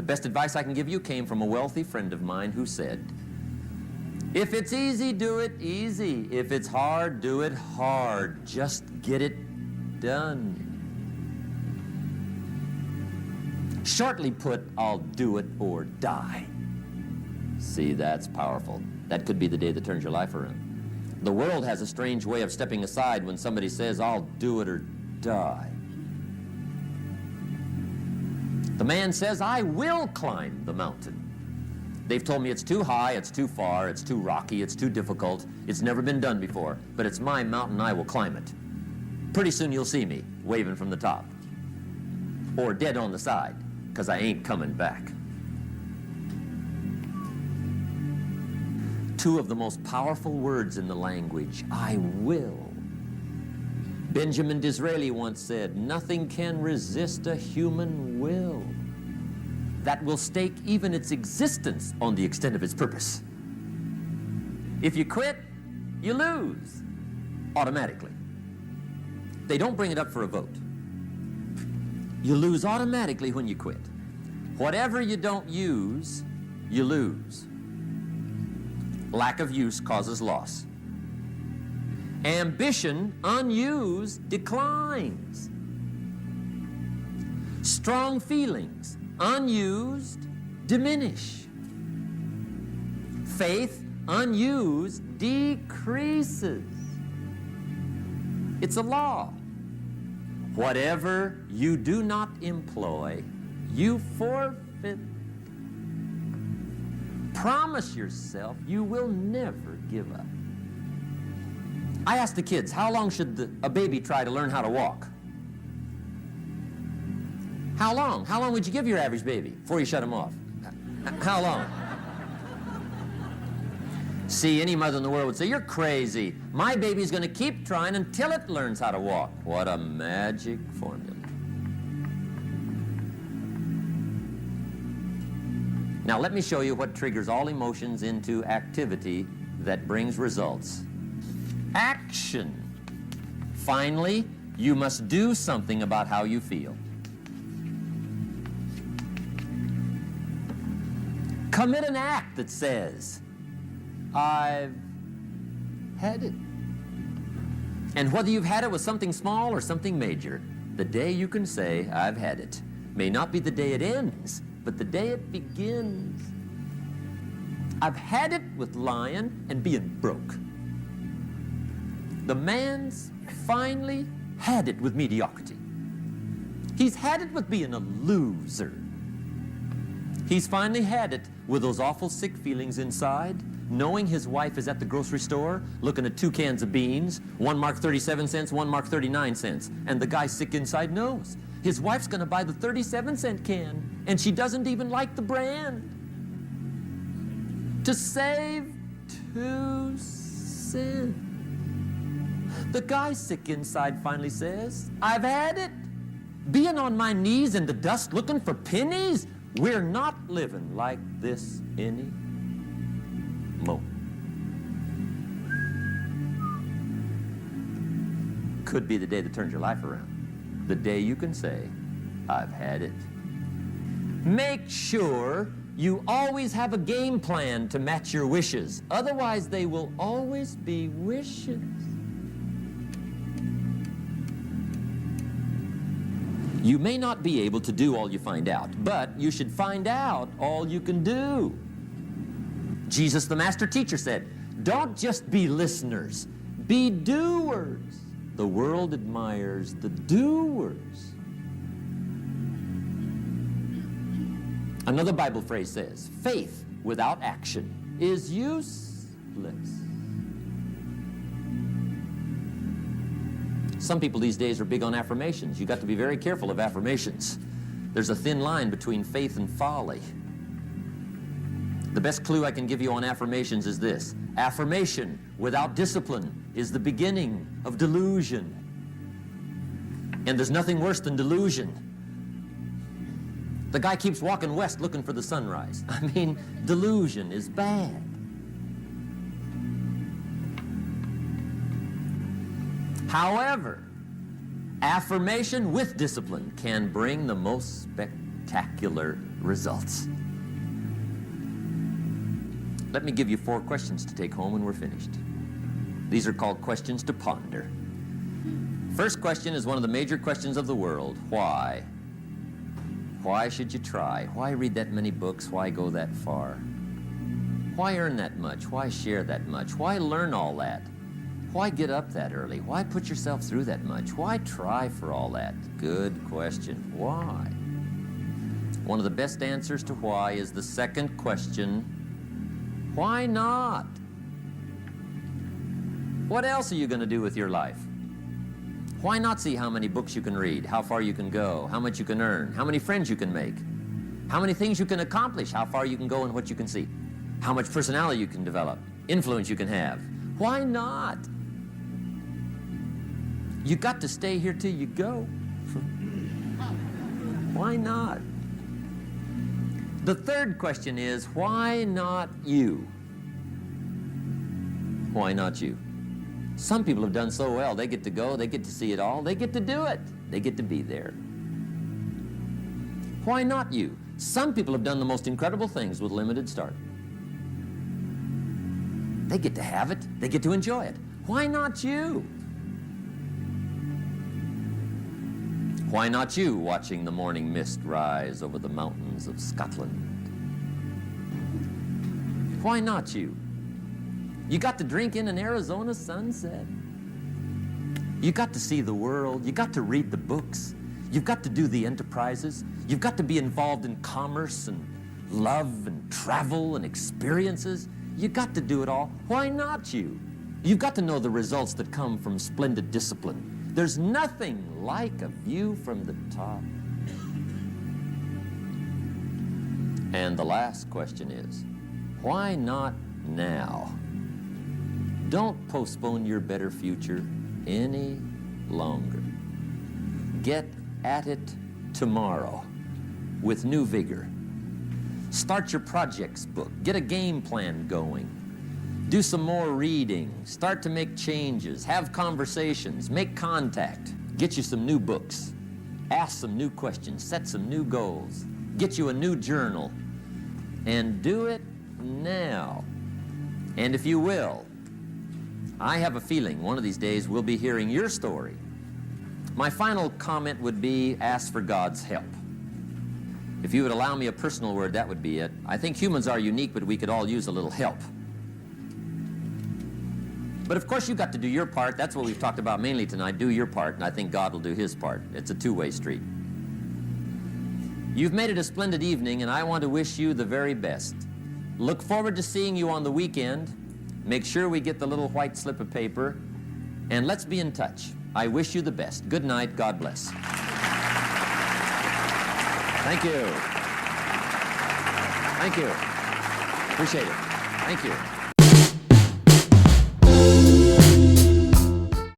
best advice I can give you came from a wealthy friend of mine who said, if it's easy, do it easy. If it's hard, do it hard. Just get it done. Shortly put, I'll do it or die. See, that's powerful. That could be the day that turns your life around. The world has a strange way of stepping aside when somebody says, I'll do it or die. The man says, I will climb the mountain. They've told me it's too high, it's too far, it's too rocky, it's too difficult, it's never been done before, but it's my mountain, I will climb it. Pretty soon you'll see me waving from the top, or dead on the side, because I ain't coming back. Two of the most powerful words in the language, I will. Benjamin Disraeli once said, nothing can resist a human will that will stake even its existence on the extent of its purpose. If you quit, you lose automatically. They don't bring it up for a vote. You lose automatically when you quit. Whatever you don't use, you lose. Lack of use causes loss. Ambition, unused, declines. Strong feelings, unused, diminish. Faith, unused, decreases. It's a law. Whatever you do not employ, you forfeit. Promise yourself you will never give up. I asked the kids, how long should a baby try to learn how to walk? How long? How long would you give your average baby before you shut him off? How long? See, any mother in the world would say, you're crazy. My baby's going to keep trying until it learns how to walk. What a magic formula. Now let me show you what triggers all emotions into activity that brings results. Action. Finally, you must do something about how you feel. Commit an act that says, I've had it. And whether you've had it with something small or something major, the day you can say, I've had it, may not be the day it ends, but the day it begins. I've had it with lying and being broke. The man's finally had it with mediocrity. He's had it with being a loser. He's finally had it with those awful sick feelings inside, knowing his wife is at the grocery store looking at 2 cans of beans, one marked 37 cents, one marked 39 cents, and the guy sick inside knows his wife's going to buy the 37-cent can, and she doesn't even like the brand. To save 2 cents. The guy sick inside finally says, I've had it. Being on my knees in the dust looking for pennies, we're not living like this anymore. Could be the day that turns your life around. The day you can say, I've had it. Make sure you always have a game plan to match your wishes. Otherwise, they will always be wishes. You may not be able to do all you find out, but you should find out all you can do. Jesus, the master teacher, said, don't just be listeners, be doers. The world admires the doers. Another Bible phrase says, faith without action is useless. Some people these days are big on affirmations. You've got to be very careful of affirmations. There's a thin line between faith and folly. The best clue I can give you on affirmations is this. Affirmation without discipline is the beginning of delusion. And there's nothing worse than delusion. The guy keeps walking west looking for the sunrise. I mean, delusion is bad. However, affirmation with discipline can bring the most spectacular spectacular results. Let me give you 4 questions to take home when we're finished. These are called questions to ponder. First question is one of the major questions of the world. Why? Why should you try? Why read that many books? Why go that far? Why earn that much? Why share that much? Why learn all that? Why get up that early? Why put yourself through that much? Why try for all that? Good question. Why? One of the best answers to why is the second question, why not? What else are you going to do with your life? Why not see how many books you can read, how far you can go, how much you can earn, how many friends you can make, how many things you can accomplish, how far you can go and what you can see, how much personality you can develop, influence you can have? Why not? You got to stay here till you go. Why not? The third question is, why not you? Why not you? Some people have done so well, they get to go, they get to see it all, they get to do it, they get to be there. Why not you? Some people have done the most incredible things with limited start. They get to have it, they get to enjoy it. Why not you? Why not you watching the morning mist rise over the mountains of Scotland? Why not you? You got to drink in an Arizona sunset. You got to see the world. You got to read the books. You've got to do the enterprises. You've got to be involved in commerce and love and travel and experiences. You got to do it all. Why not you? You've got to know the results that come from splendid discipline. There's nothing like a view from the top. And the last question is, why not now? Don't postpone your better future any longer. Get at it tomorrow with new vigor. Start your projects book. Get a game plan going. Do some more reading. Start to make changes. Have conversations. Make contact. Get you some new books. Ask some new questions. Set some new goals. Get you a new journal. And do it now. And if you will, I have a feeling one of these days we'll be hearing your story. My final comment would be, ask for God's help. If you would allow me a personal word, that would be it. I think humans are unique, but we could all use a little help. But of course, you've got to do your part. That's what we've talked about mainly tonight. Do your part, and I think God will do his part. It's a two-way street. You've made it a splendid evening, and I want to wish you the very best. Look forward to seeing you on the weekend. Make sure we get the little white slip of paper, and let's be in touch. I wish you the best. Good night. God bless. Thank you. Thank you. Appreciate it. Thank you.